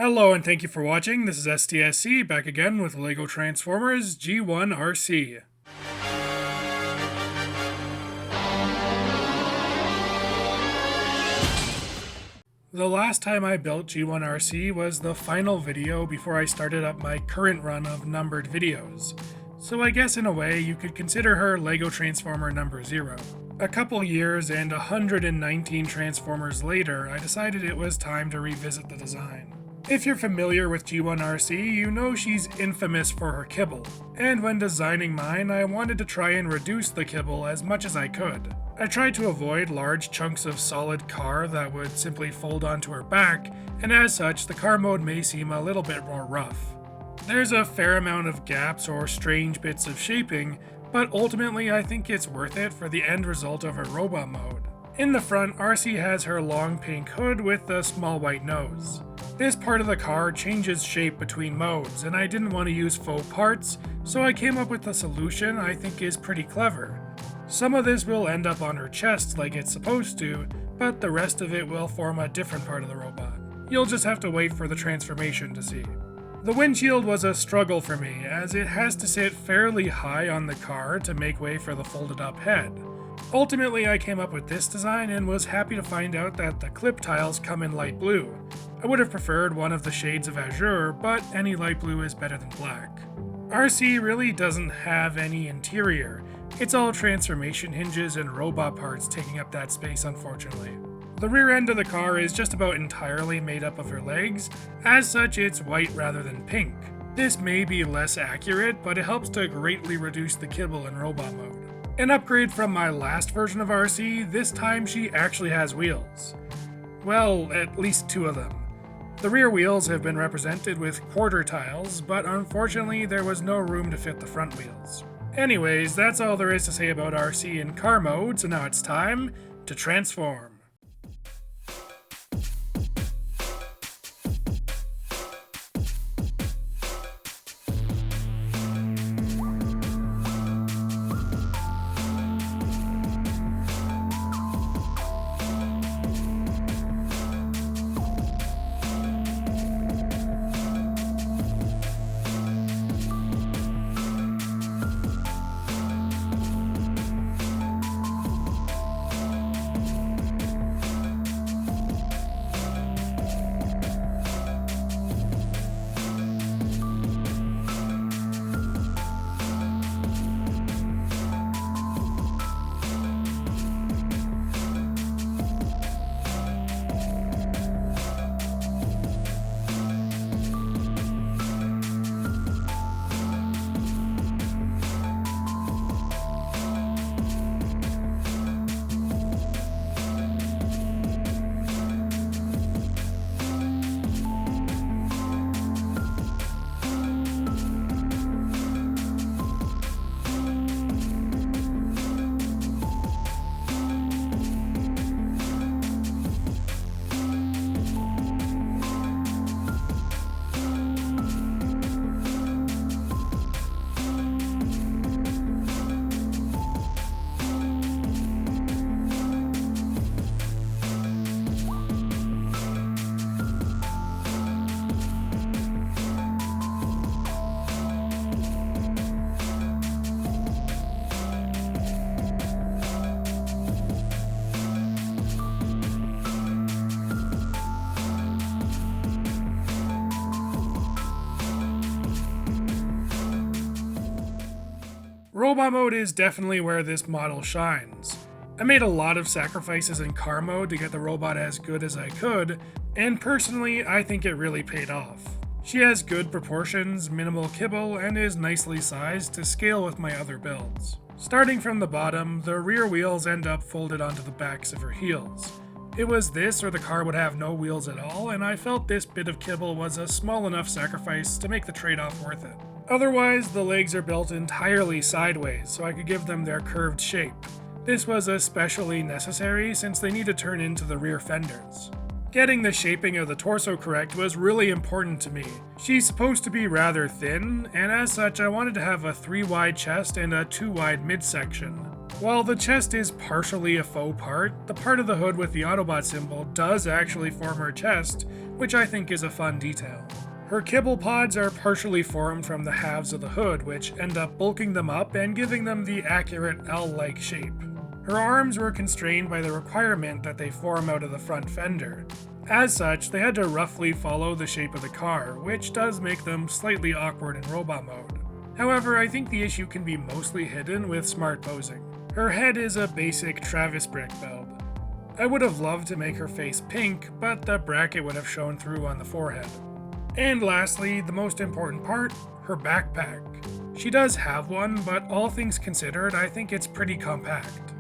Hello and thank you for watching. This is STSC back again with LEGO Transformers G1 Arcee. The last time I built G1 Arcee was the final video before I started up my current run of numbered videos. So I guess in a way you could consider her LEGO Transformer number 0. A couple years and 119 Transformers later, I decided it was time to revisit the design. If you're familiar with G1 Arcee, you know she's infamous for her kibble, and when designing mine, I wanted to try and reduce the kibble as much as I could. I tried to avoid large chunks of solid car that would simply fold onto her back, and as such, the car mode may seem a little bit more rough. There's a fair amount of gaps or strange bits of shaping, but ultimately I think it's worth it for the end result of her robot mode. In the front, Arcee has her long pink hood with a small white nose. This part of the car changes shape between modes, and I didn't want to use faux parts, so I came up with a solution I think is pretty clever. Some of this will end up on her chest like it's supposed to, but the rest of it will form a different part of the robot. You'll just have to wait for the transformation to see. The windshield was a struggle for me, as it has to sit fairly high on the car to make way for the folded up head. Ultimately, I came up with this design and was happy to find out that the clip tiles come in light blue. I would have preferred one of the shades of azure, but any light blue is better than black. Arcee really doesn't have any interior. It's all transformation hinges and robot parts taking up that space, unfortunately. The rear end of the car is just about entirely made up of her legs. As such, it's white rather than pink. This may be less accurate, but it helps to greatly reduce the kibble in robot mode. An upgrade from my last version of Arcee, this time she actually has wheels. Well, at least 2 of them. The rear wheels have been represented with quarter tiles, but unfortunately there was no room to fit the front wheels. Anyways, that's all there is to say about Arcee in car mode, so now it's time to transform. Robot mode is definitely where this model shines. I made a lot of sacrifices in car mode to get the robot as good as I could, and personally I think it really paid off. She has good proportions, minimal kibble, and is nicely sized to scale with my other builds. Starting from the bottom, the rear wheels end up folded onto the backs of her heels. It was this or the car would have no wheels at all, and I felt this bit of kibble was a small enough sacrifice to make the trade-off worth it. Otherwise, the legs are built entirely sideways, so I could give them their curved shape. This was especially necessary since they need to turn into the rear fenders. Getting the shaping of the torso correct was really important to me. She's supposed to be rather thin, and as such I wanted to have a 3 wide chest and a 2 wide midsection. While the chest is partially a faux part, the part of the hood with the Autobot symbol does actually form her chest, which I think is a fun detail. Her kibble pods are partially formed from the halves of the hood, which end up bulking them up and giving them the accurate L-like shape. Her arms were constrained by the requirement that they form out of the front fender. As such, they had to roughly follow the shape of the car, which does make them slightly awkward in robot mode. However, I think the issue can be mostly hidden with smart posing. Her head is a basic Travis brick build. I would have loved to make her face pink, but the bracket would have shown through on the forehead. And lastly, the most important part, her backpack. She does have one, but all things considered, I think it's pretty compact.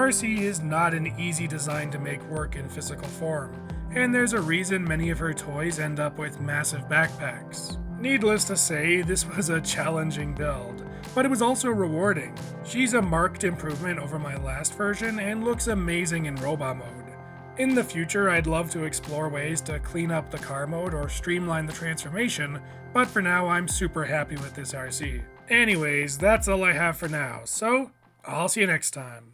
Arcee is not an easy design to make work in physical form, and there's a reason many of her toys end up with massive backpacks. Needless to say, this was a challenging build, but it was also rewarding. She's a marked improvement over my last version and looks amazing in robot mode. In the future, I'd love to explore ways to clean up the car mode or streamline the transformation, but for now I'm super happy with this Arcee. Anyways, that's all I have for now, so I'll see you next time.